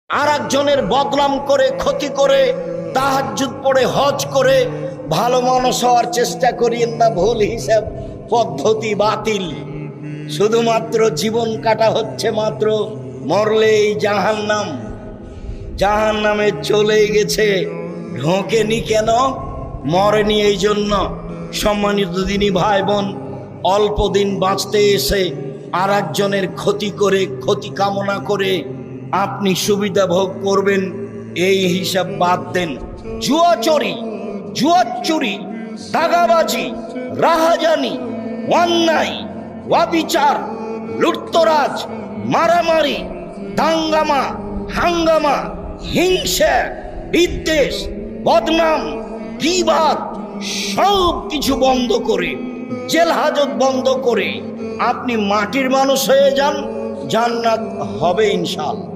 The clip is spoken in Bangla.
আর একজনের বদনাম করে, ক্ষতি করে, তাহাজ্জুদ পড়ে, হজ করে ভালো মানুষ হওয়ার চেষ্টা করিয়েন না। ভুল হিসাব, পদ্ধতি বাতিল। শুধুমাত্র জীবন কাটা হচ্ছে, মাত্র মরলেই জাহান্নাম। জাহান্নামে চলে গেছে, ঢোকেনি কেন? মরেনি এই জন্য। সম্মানিত দিনী ভাই বোন, অল্প দিন বাঁচতে এসে আর একজনের ক্ষতি করে, ক্ষতি কামনা করে আপনি সুবিধা ভোগ করবেন, এই হিসাব বাদ দেন। জুয়াচুরি, দাগাবাজি, রাহাজানি, অন্যায়, অবিচার, লুটতরাজ, মারামারি, দাঙ্গামা, হাঙ্গামা, হিংসা, বিদ্বেষ, বদনাম, গীবাত সব কিছু বন্ধ করে, জেল হাজত বন্ধ করে আপনি মাটির মানুষ হয়ে যান, জান্নাত হবে ইনশাআল্লাহ।